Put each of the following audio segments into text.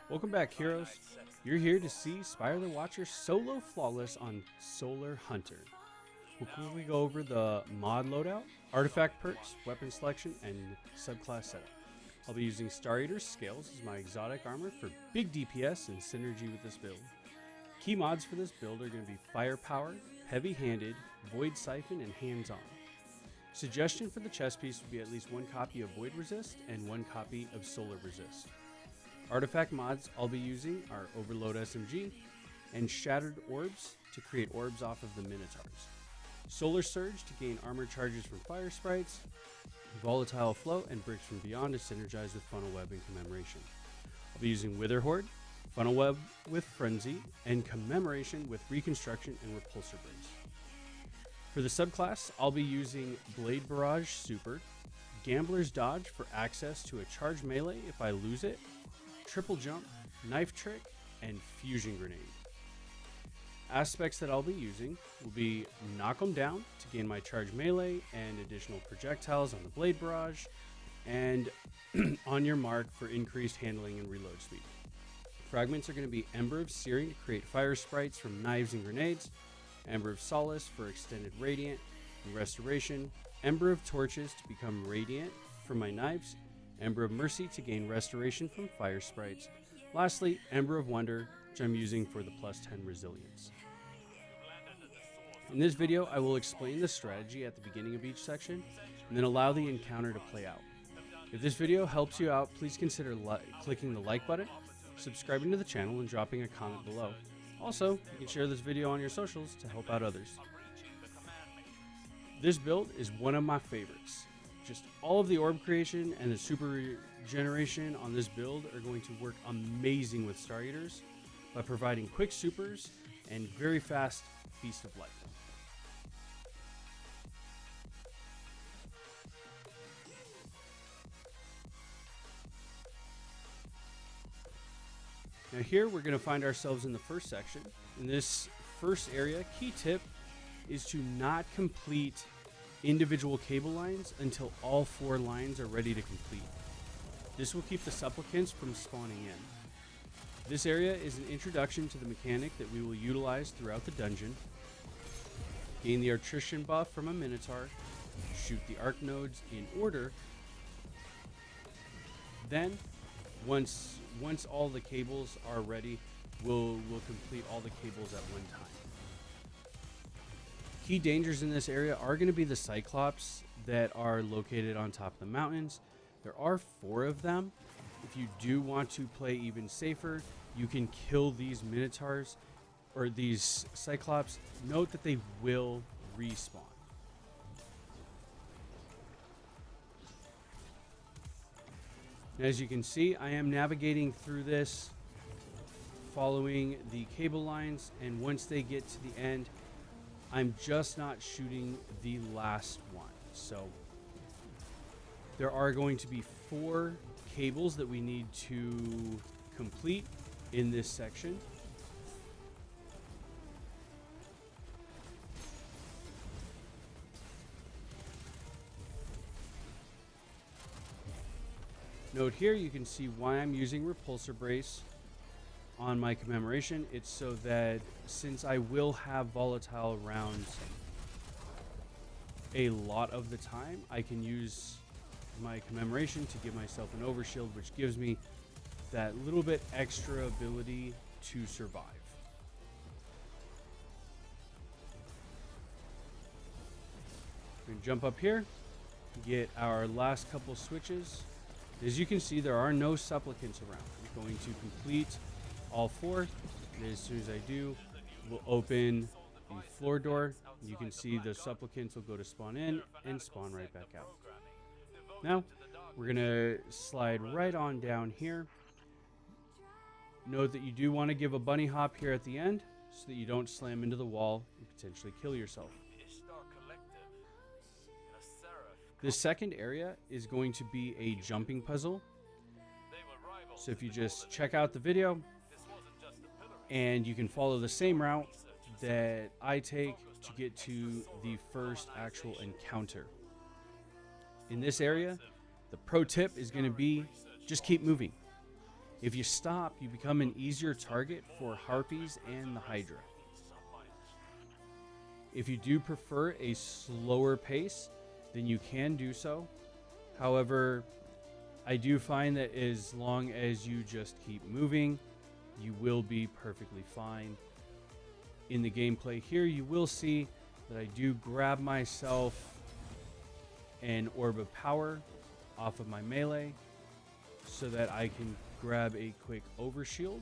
Welcome back, heroes. You're here to see Spire the Watcher solo flawless on Solar Hunter. We'll quickly go over the mod loadout, artifact perks, weapon selection, and subclass setup. I'll be using Star Eater's Scales as my exotic armor for big DPS and synergy with this build. Key mods for this build are going to be Firepower, Heavy-Handed, Void Siphon, and Hands-On. Suggestion for the chest piece would be at least one copy of Void Resist and one copy of Solar Resist. Artifact mods I'll be using are Overload SMG and Shattered Orbs to create orbs off of the Minotaurs. Solar Surge to gain armor charges from fire sprites, Volatile Flow and Bricks from Beyond to synergize with Funnel Web and Commemoration. I'll be using Wither Horde, Funnel Web with Frenzy, and Commemoration with Reconstruction and Repulsor Brace. For the subclass, I'll be using Blade Barrage Super, Gambler's Dodge for access to a charged melee if I lose it, Triple Jump, Knife Trick, and Fusion Grenade. Aspects that I'll be using will be Knock 'em Down to gain my charged melee and additional projectiles on the Blade Barrage, and On Your Mark for increased handling and reload speed. Fragments are going to be Ember of Searing to create fire sprites from knives and grenades, Ember of Solace for extended radiant and restoration, Ember of Torches to become radiant from my knives, Ember of Mercy to gain restoration from fire sprites. Lastly, Ember of Wonder, which I'm using for the plus 10 resilience. In this video, I will explain the strategy at the beginning of each section and then allow the encounter to play out. If this video helps you out, please consider clicking the like button, subscribing to the channel, and dropping a comment below. Also, you can share this video on your socials to help out others. This build is one of my favorites. Just all of the orb creation and the super regeneration on this build are going to work amazing with Star Eaters by providing quick supers and very fast Feast of Light. Now here we're going to find ourselves in the first section. In this first area, key tip is to not complete individual cable lines until all 4 lines are ready to complete. This will keep the supplicants from spawning in. This area is an introduction to the mechanic that we will utilize throughout the dungeon. Gain the attrition buff from a Minotaur, shoot the arc nodes in order. Then, once all the cables are ready, we'll complete all the cables at one time. Key dangers in this area are going to be the Cyclops that are located on top of the mountains. There are 4 of them. If you do want to play even safer, you can kill these Minotaurs or these Cyclops. Note that they will respawn. As you can see, I am navigating through this, following the cable lines, and once they get to the end, I'm just not shooting the last one. So there are going to be 4 cables that we need to complete in this section. Note here, you can see why I'm using Repulsor Brace on my Commemoration. It's so that since I will have volatile rounds a lot of the time, I can use my Commemoration to give myself an overshield, which gives me that little bit extra ability to survive. We're going to jump up here, get our last couple switches. As you can see, there are no supplicants around. I'm going to complete all 4. And as soon as I do, we'll open the floor door. You can see the supplicants will go to spawn in and spawn right back out. Now, we're going to slide right on down here. Note that you do want to give a bunny hop here at the end so that you don't slam into the wall and potentially kill yourself. The second area is going to be a jumping puzzle. So if you just check out the video and you can follow the same route that I take to get to the first actual encounter. In this area, the pro tip is going to be just keep moving. If you stop, you become an easier target for harpies and the Hydra. If you do prefer a slower pace, then you can do so. However, I do find that as long as you just keep moving, you will be perfectly fine. In the gameplay here, you will see that I do grab myself an Orb of Power off of my melee so that I can grab a quick overshield.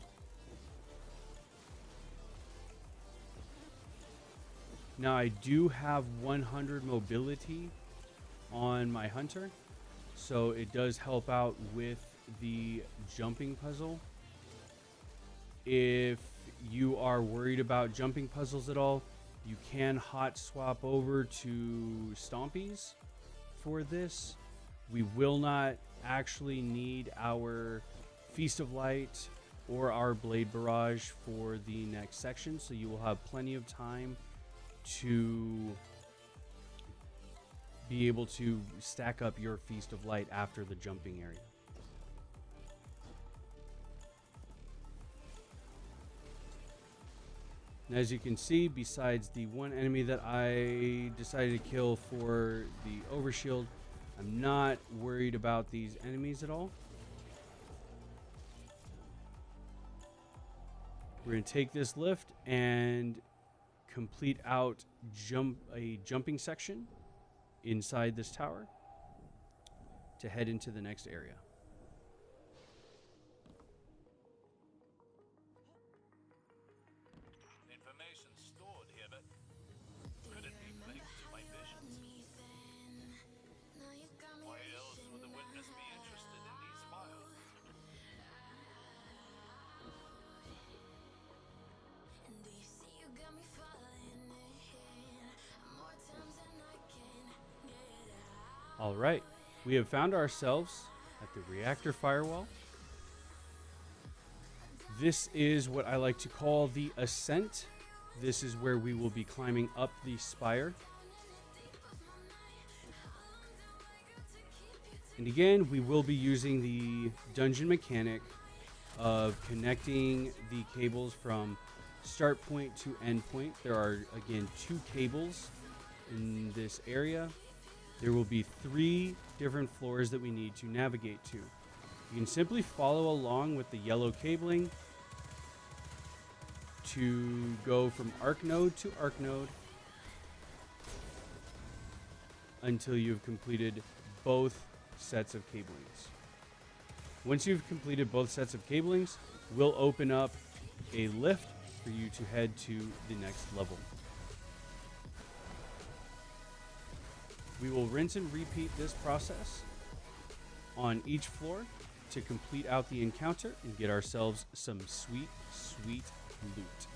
Now I do have 100 mobility on my hunter, so it does help out with the jumping puzzle. If you are worried about jumping puzzles at all, you can hot swap over to Stompies for this. We will not actually need our Feast of Light or our Blade Barrage for the next section, so you will have plenty of time to be able to stack up your Feast of Light after the jumping area. And as you can see, besides the one enemy that I decided to kill for the overshield, I'm not worried about these enemies at all. We're going to take this lift and complete out a jumping section inside this tower to head into the next area. Information stored here, but could it be linked to my visions? Why else would the witness be interested in these files? All right, we have found ourselves at the reactor firewall. This is what I like to call the ascent. This is where we will be climbing up the spire. And again, we will be using the dungeon mechanic of connecting the cables from start point to end point. There are, again, 2 cables in this area. There will be 3 different floors that we need to navigate to. You can simply follow along with the yellow cabling to go from arc node to arc node until you've completed both sets of cablings. Once you've completed both sets of cablings, we'll open up a lift for you to head to the next level. We will rinse and repeat this process on each floor to complete out the encounter and get ourselves some sweet, sweet loot.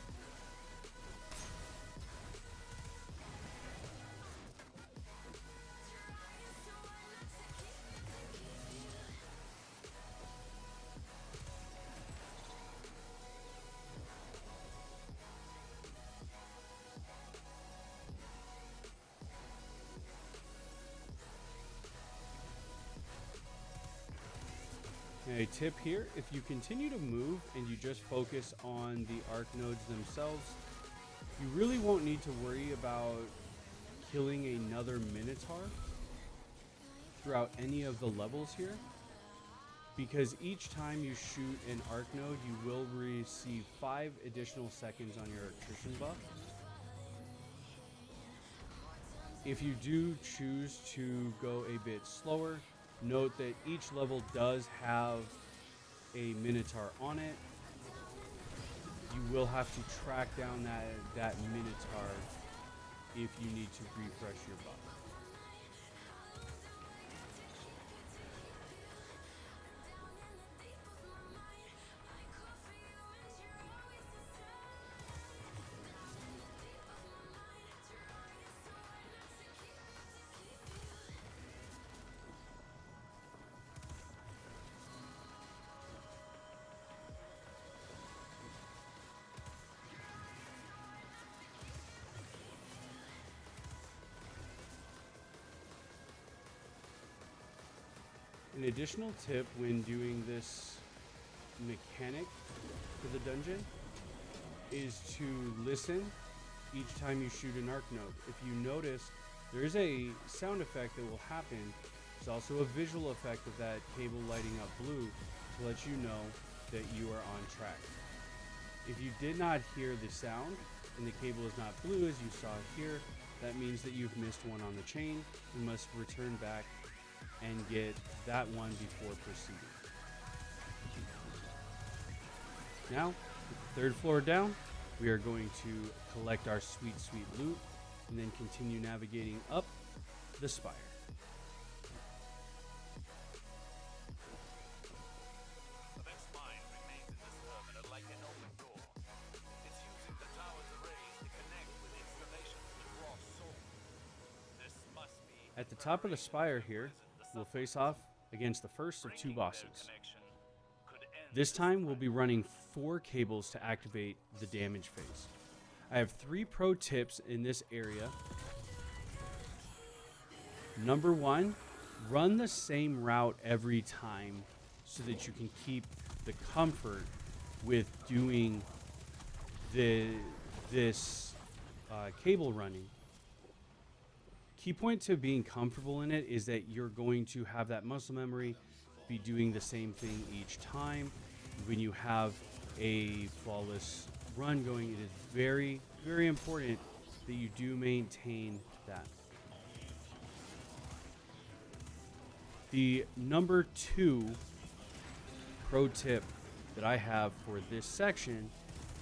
A tip here, if you continue to move and you just focus on the arc nodes themselves, you really won't need to worry about killing another Minotaur throughout any of the levels here, because each time you shoot an arc node, you will receive 5 additional seconds on your attrition buff. If you do choose to go a bit slower, note that each level does have a Minotaur on it. You will have to track down that Minotaur if you need to refresh your buff. An additional tip when doing this mechanic for the dungeon is to listen each time you shoot an arc node. If you notice, there is a sound effect that will happen. There's also a visual effect of that cable lighting up blue to let you know that you are on track. If you did not hear the sound and the cable is not blue as you saw here, that means that you've missed one on the chain. You must return back and get that one before proceeding. Now, with the third floor down, we are going to collect our sweet loot and then continue navigating up the spire. The best mine remains in this terminal like an open door. It's using the tower's arrays to connect with installations across Seoul. This must be At the top of the spire here, we'll face off against the first of two bosses. This time we'll be running 4 cables to activate the damage phase. I have 3 pro tips in this area. Number 1, run the same route every time so that you can keep the comfort with doing this cable running. Key point to being comfortable in it is that you're going to have that muscle memory, be doing the same thing each time. When you have a flawless run going, it is very, very important that you do maintain that. The number 2 pro tip that I have for this section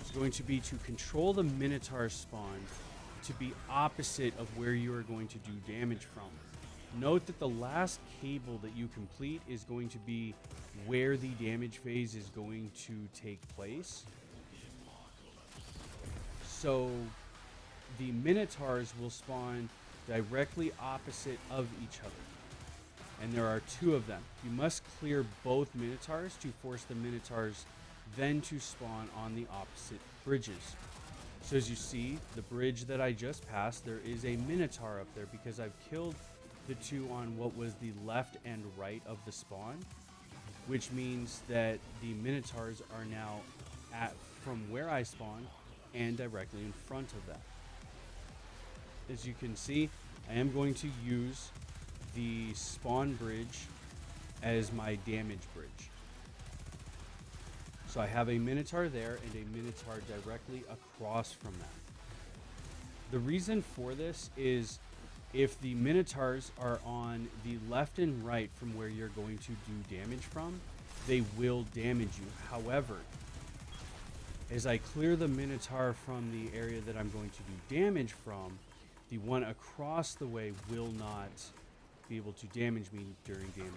is going to be to control the Minotaur spawn to be opposite of where you are going to do damage from. Note that the last cable that you complete is going to be where the damage phase is going to take place. So the Minotaurs will spawn directly opposite of each other. And there are 2 of them. You must clear both Minotaurs to force the Minotaurs then to spawn on the opposite bridges. So as you see, the bridge that I just passed, there is a Minotaur up there because I've killed the 2 on what was the left and right of the spawn, which means that the Minotaurs are now from where I spawned and directly in front of that. As you can see, I am going to use the spawn bridge as my damage bridge. So I have a Minotaur there and a Minotaur directly across from that. The reason for this is if the Minotaurs are on the left and right from where you're going to do damage from, they will damage you. However, as I clear the Minotaur from the area that I'm going to do damage from, the one across the way will not be able to damage me during damage.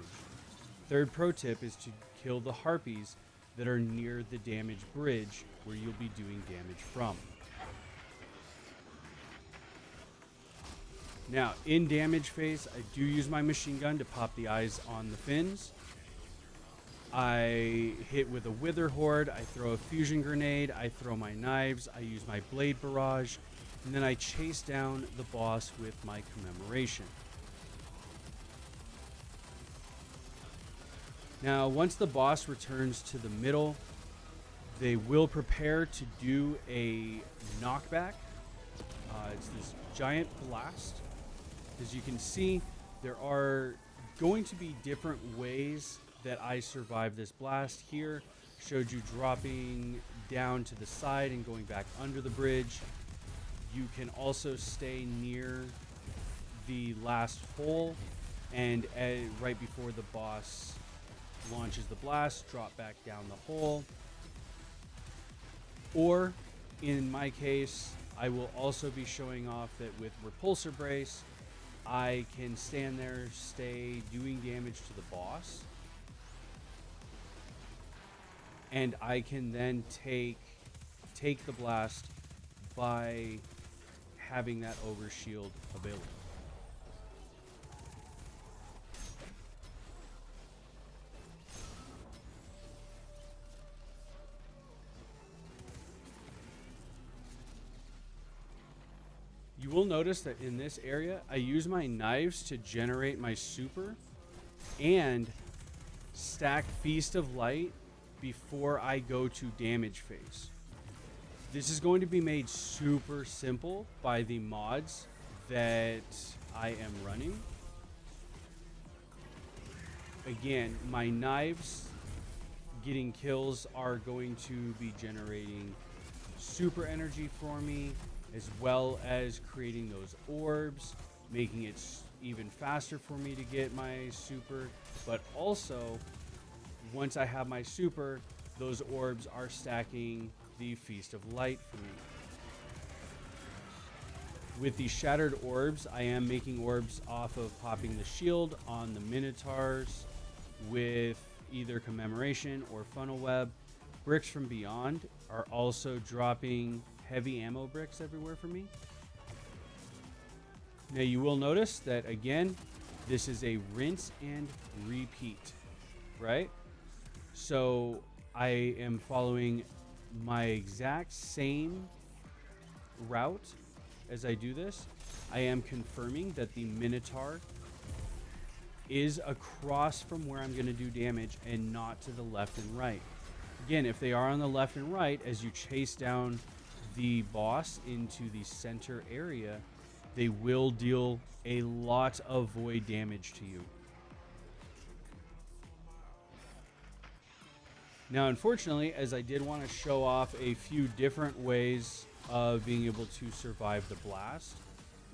Third pro tip is to kill the harpies that are near the damage bridge where you'll be doing damage from. Now, in damage phase, I do use my machine gun to pop the eyes on the fins. I hit with a wither horde, I throw a fusion grenade, I throw my knives, I use my blade barrage, and then I chase down the boss with my commemoration. Now, once the boss returns to the middle, they will prepare to do a knockback. It's this giant blast. As you can see, there are going to be different ways that I survive this blast. Here, showed you dropping down to the side and going back under the bridge. You can also stay near the last hole and right before the boss launches the blast, drop back down the hole. Or, in my case, I will also be showing off that with Repulsor Brace, I can stand there, stay doing damage to the boss, and I can then take the blast by having that overshield available. You will notice that in this area, I use my knives to generate my super and stack Feast of Light before I go to damage phase. This is going to be made super simple by the mods that I am running. Again, my knives getting kills are going to be generating super energy for me, as well as creating those orbs, making it even faster for me to get my super. But also, once I have my super, those orbs are stacking the Feast of Light for me. With the shattered orbs, I am making orbs off of popping the shield on the Minotaurs with either Commemoration or Funnel Web. Bricks from Beyond are also dropping heavy ammo bricks everywhere for me. Now you will notice that, again, this is a rinse and repeat, right? So I am following my exact same route as I do this. I am confirming that the Minotaur is across from where I'm going to do damage and not to the left and right. Again, if they are on the left and right, as you chase down the boss into the center area, they will deal a lot of void damage to you. Now, unfortunately, as I did want to show off a few different ways of being able to survive the blast,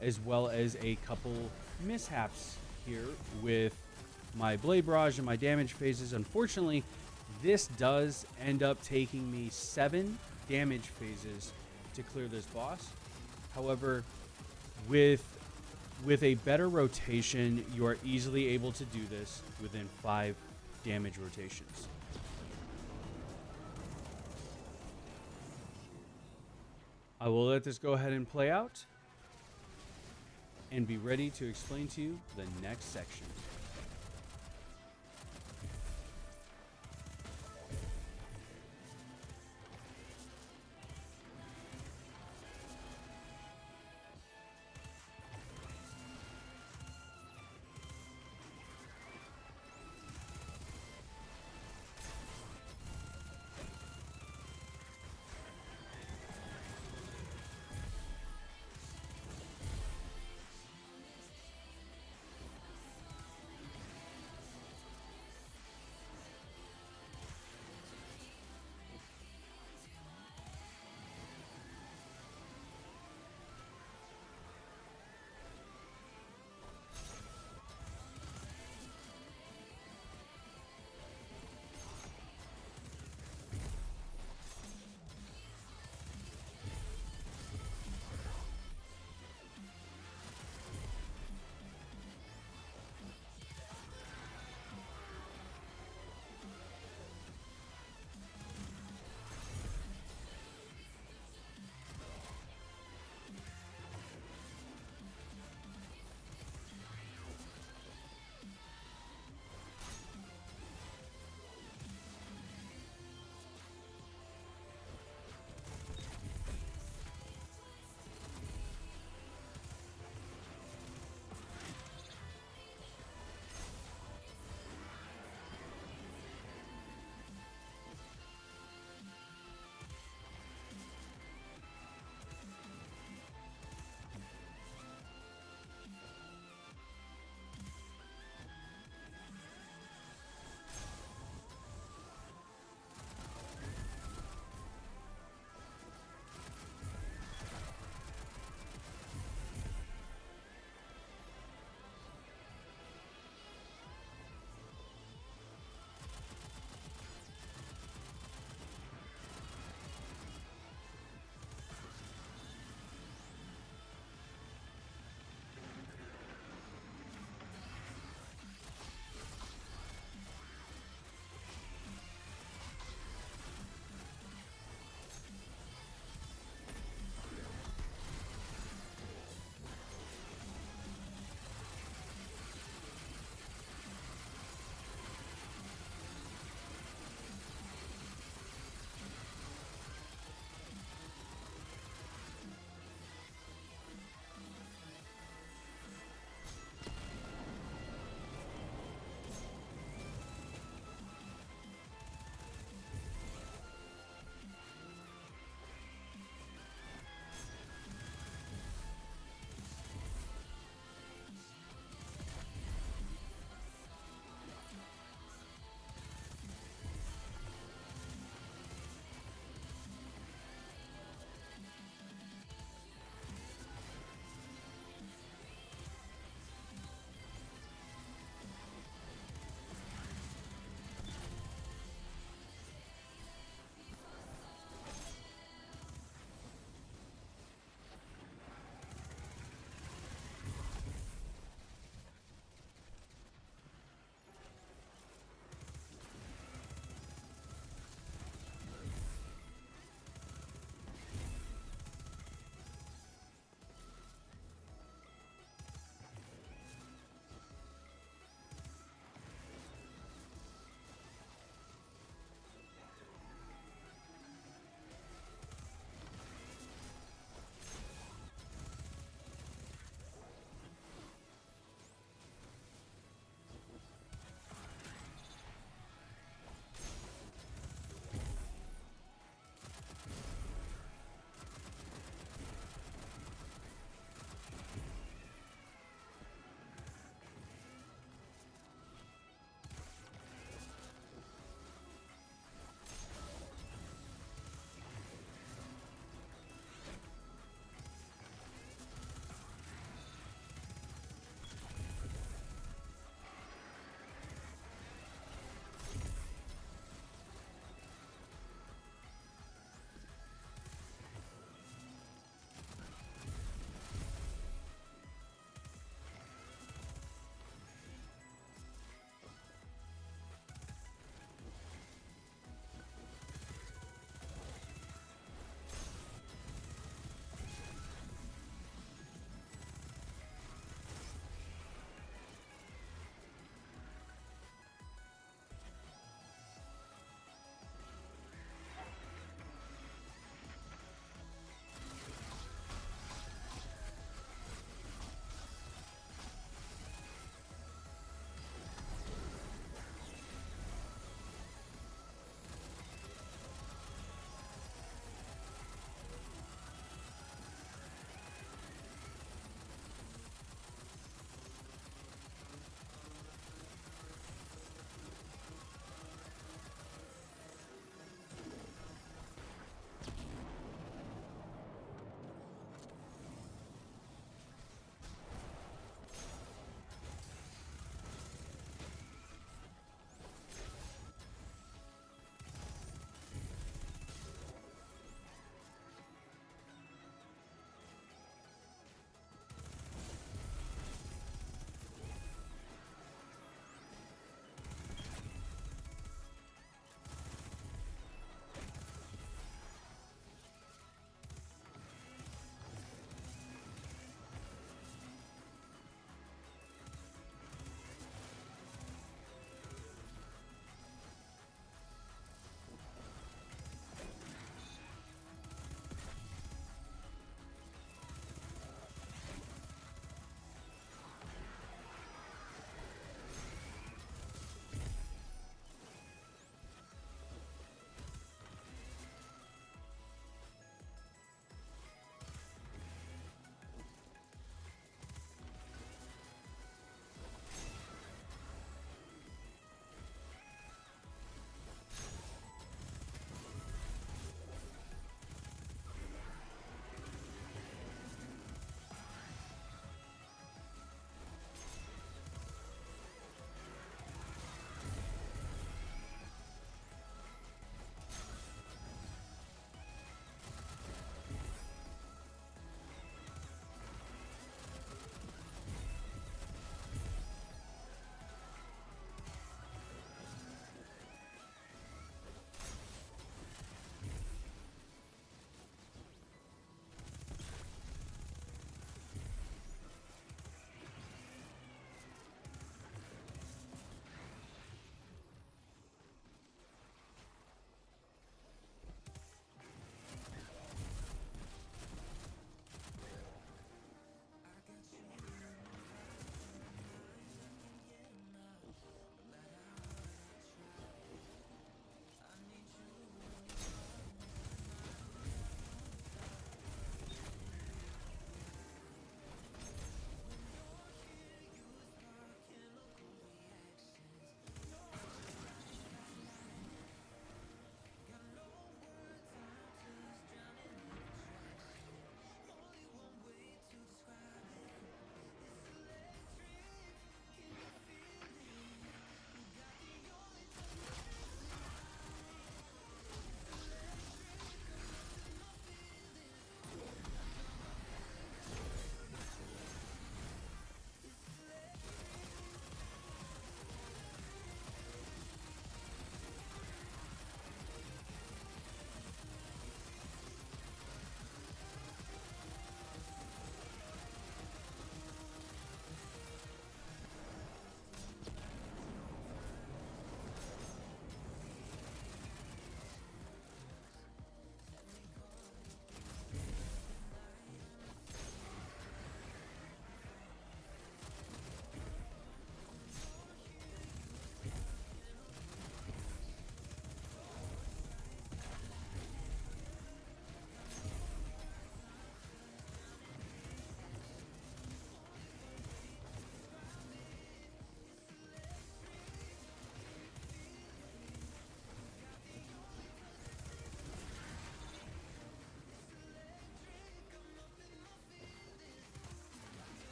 as well as a couple mishaps here with my blade barrage and my damage phases. Unfortunately, this does end up taking me 7 damage phases to clear this boss. However, with a better rotation, you are easily able to do this within 5 damage rotations. I will let this go ahead and play out and be ready to explain to you the next section.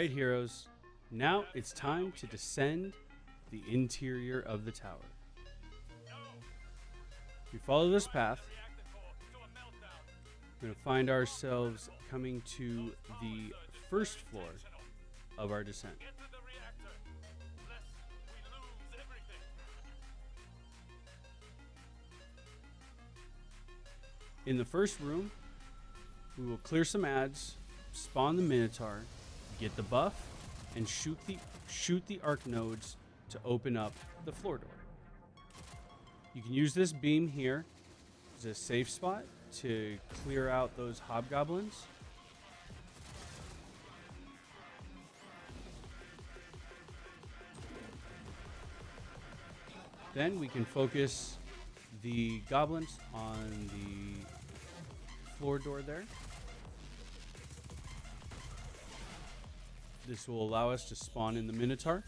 Alright, heroes. Now it's time to descend the interior of the tower. If we follow this path, we're going to find ourselves coming to the first floor of our descent. In the first room, we will clear some ads, spawn the Minotaur, get the buff, and shoot the arc nodes to open up the floor door. You can use this beam here as a safe spot to clear out those hobgoblins. Then we can focus the goblins on the floor door there. This will allow us to spawn in the Minotaur.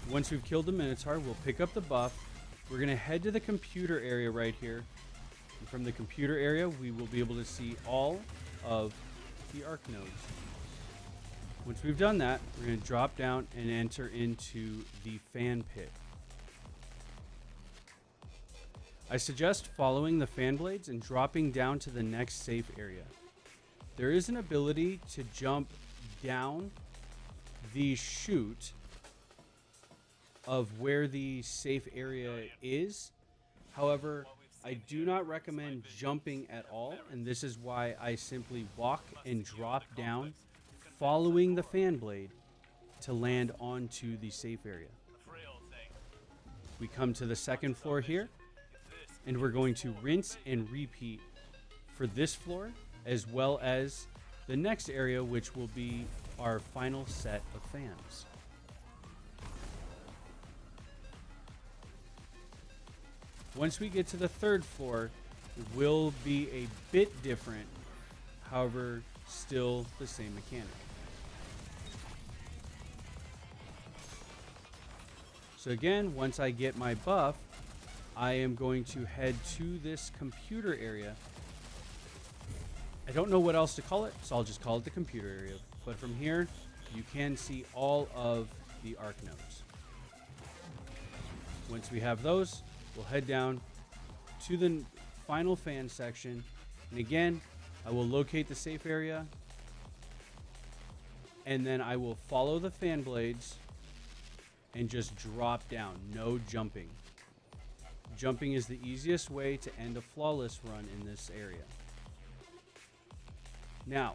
Once we've killed the Minotaur, we'll pick up the buff. We're going to head to the computer area right here. And from the computer area, we will be able to see all of the arc nodes. Once we've done that, we're going to drop down and enter into the fan pit. I suggest following the fan blades and dropping down to the next safe area. There is an ability to jump down the chute of where the safe area is. However, I do not recommend jumping at all, and this is why I simply walk and drop down following the fan blade to land onto the safe area. We come to the second floor here, and we're going to rinse and repeat for this floor as well as the next area, which will be our final set of fans. Once we get to the third floor, it will be a bit different, however, still the same mechanic. So again, once I get my buff, I am going to head to this computer area. I don't know what else to call it, so I'll just call it the computer area. But from here, you can see all of the arc nodes. Once we have those, we'll head down to the final fan section. And again, I will locate the safe area. And then I will follow the fan blades and just drop down. No jumping. Jumping is the easiest way to end a flawless run in this area. Now,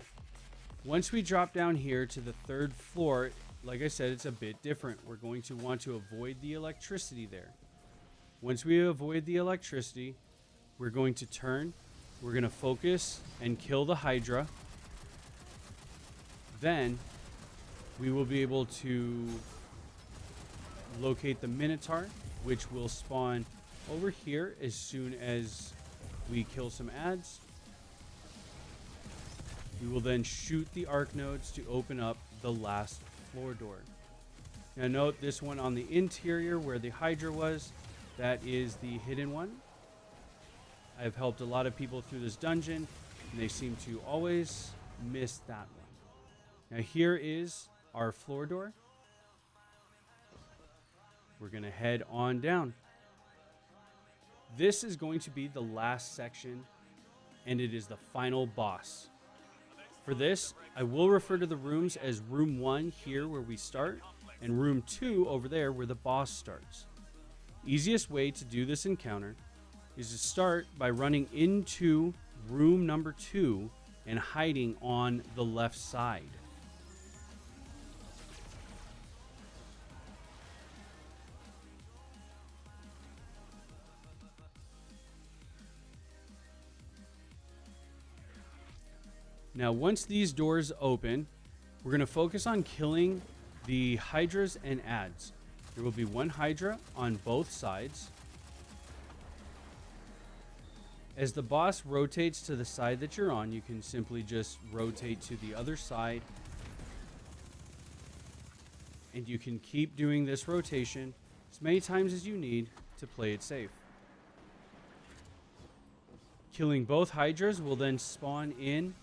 once we drop down here to the third floor, like I said, it's a bit different. We're going to want to avoid the electricity there. Once we avoid the electricity, we're going to turn. We're going to focus and kill the Hydra. Then we will be able to locate the Minotaur, which will spawn over here as soon as we kill some ads. We will then shoot the arc nodes to open up the last floor door. Now note this one on the interior where the Hydra was, that is the hidden one. I've helped a lot of people through this dungeon, and they seem to always miss that one. Now here is our floor door. We're going to head on down. This is going to be the last section, and it is the final boss. For this, I will refer to the rooms as room 1 here where we start, and room 2 over there where the boss starts. Easiest way to do this encounter is to start by running into room number 2 and hiding on the left side. Now, once these doors open, we're going to focus on killing the Hydras and ads. There will be one Hydra on both sides. As the boss rotates to the side that you're on, you can simply just rotate to the other side. And you can keep doing this rotation as many times as you need to play it safe. Killing both Hydras will then spawn in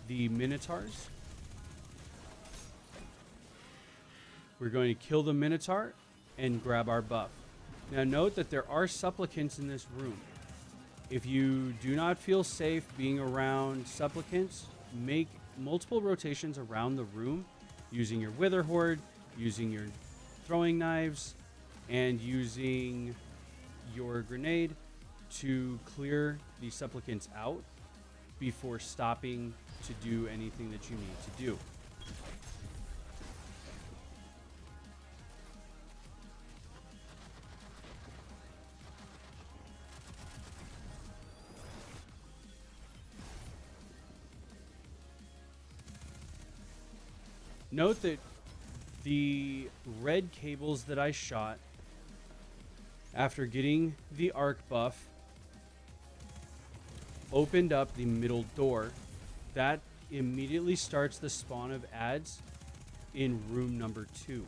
the Minotaurs. We're going to kill the Minotaur and grab our buff. Now note that there are supplicants in this room. If you do not feel safe being around supplicants, make multiple rotations around the room using your Wither Horde, using your throwing knives, and using your grenade to clear the supplicants out before stopping to do anything that you need to do. Note that the red cables that I shot after getting the arc buff opened up the middle door. That immediately starts the spawn of ads in room number 2.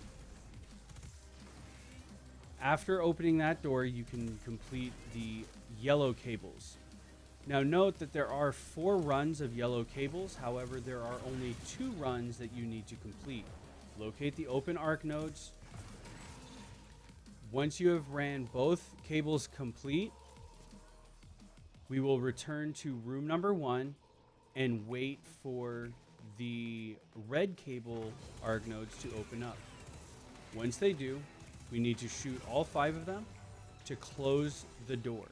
After opening that door, you can complete the yellow cables. Now note that there are 4 runs of yellow cables. However, there are only 2 runs that you need to complete. Locate the open arc nodes. Once you have ran both cables complete, we will return to room number 1 and wait for the red cable arc nodes to open up. Once they do, we need to shoot all 5 of them to close the door.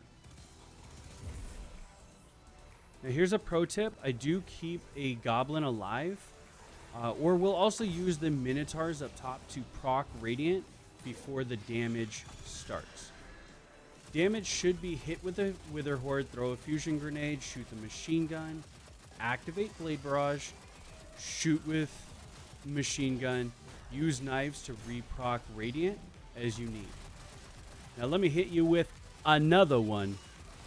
Now here's a pro tip. I do keep a goblin alive, or we'll also use the minotaurs up top to proc radiant before the damage starts. Damage should be hit with a Wither Horde, throw a fusion grenade, shoot the machine gun, activate Blade Barrage, shoot with machine gun, use knives to reproc radiant as you need. Now let me hit you with another one.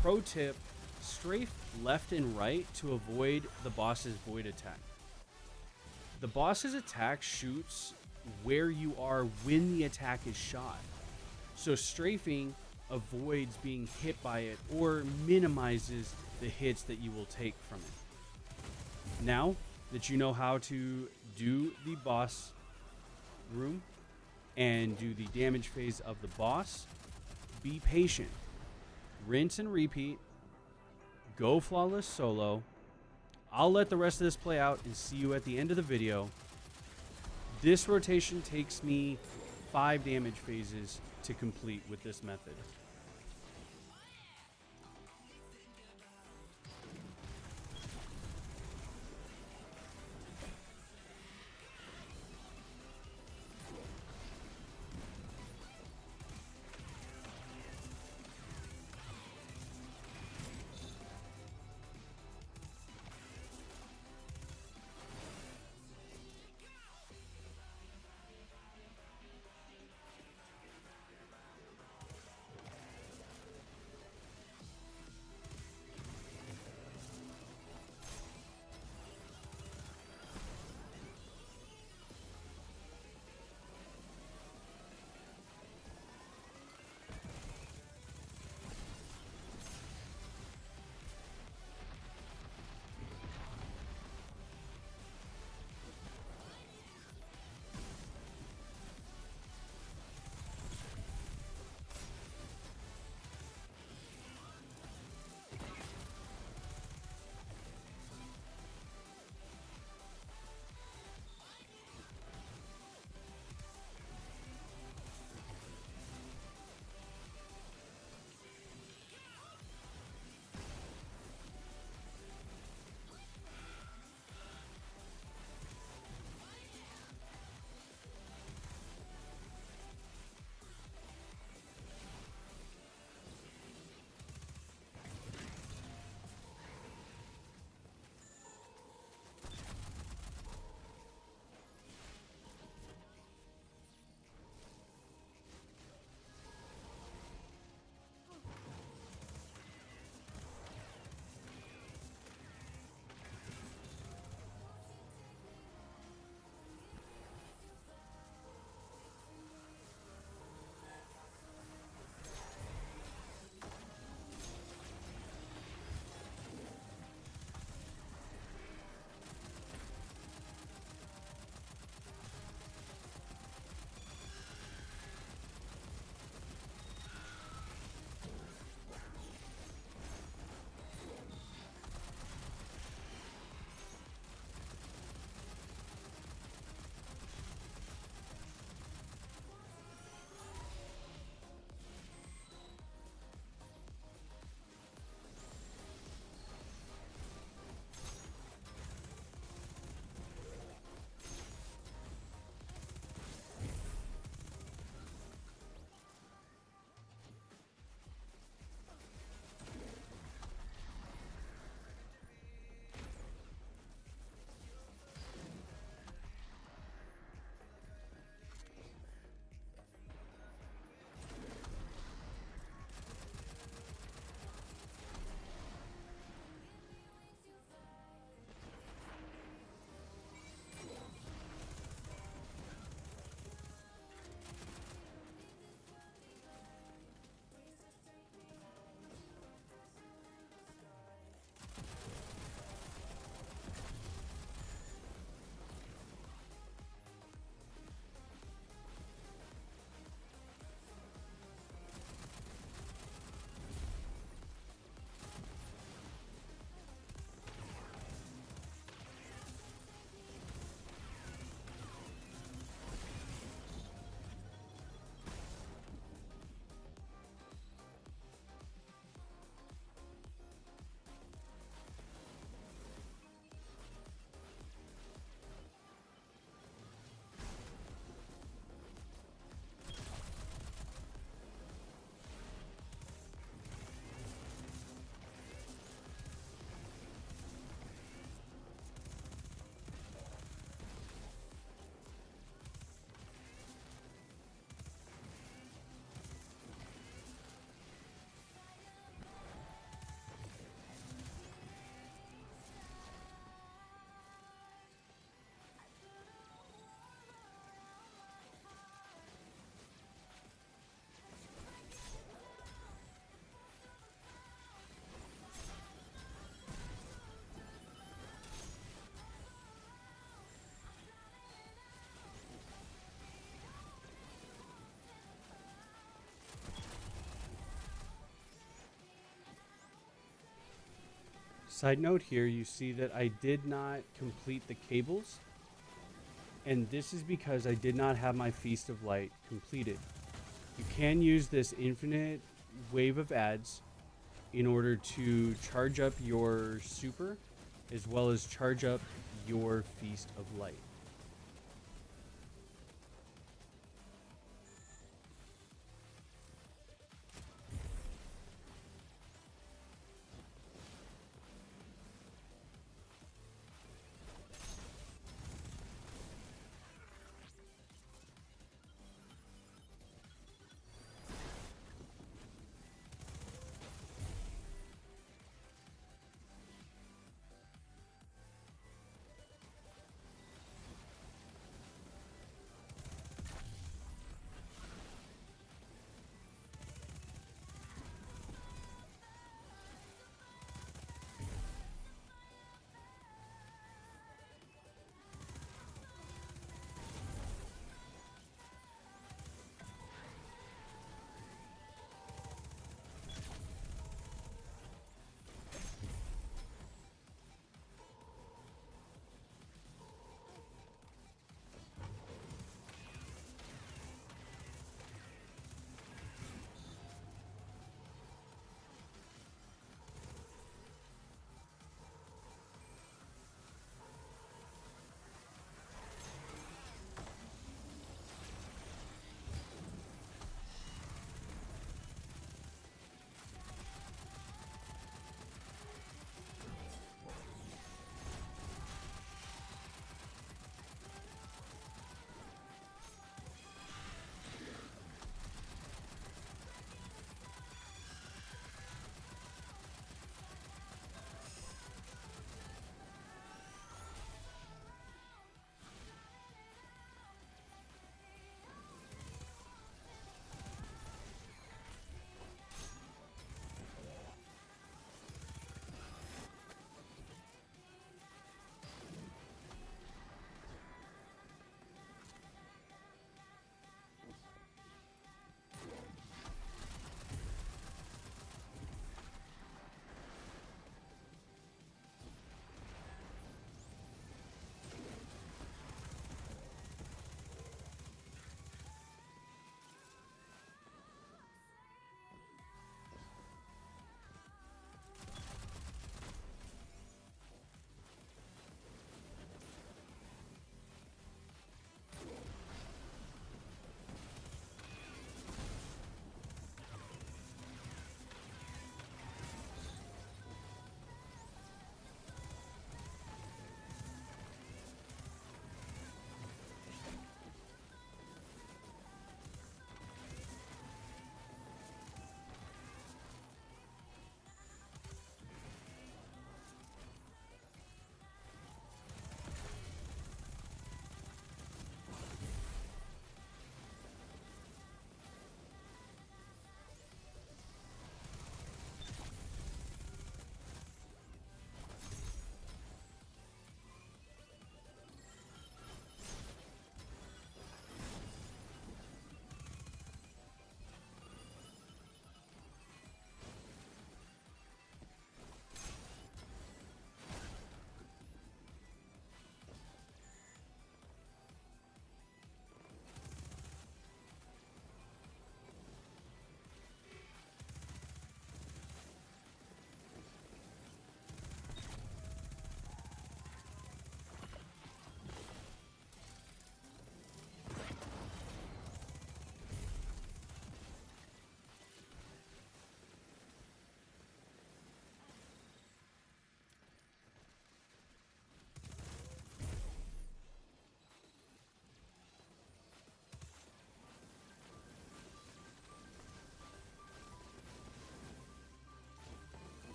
Pro tip, strafe left and right to avoid the boss's void attack. The boss's attack shoots where you are when the attack is shot. So strafing avoids being hit by it or minimizes the hits that you will take from it. Now that you know how to do the boss room and do the damage phase of the boss, be patient. Rinse and repeat. Go flawless solo. I'll let the rest of this play out and see you at the end of the video. This rotation takes me 5 damage phases to complete with this method. Side note here, you see that I did not complete the cables, and this is because I did not have my Feast of Light completed. You can use this infinite wave of ads in order to charge up your super, as well as charge up your Feast of Light.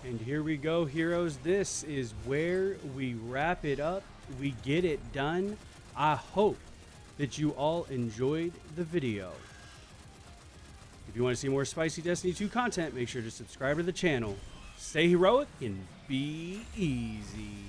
And here we go, heroes. This is where we wrap it up. We get it done. I hope that you all enjoyed the video. If you want to see more spicy Destiny 2 content, make sure to subscribe to the channel. Stay heroic and be easy.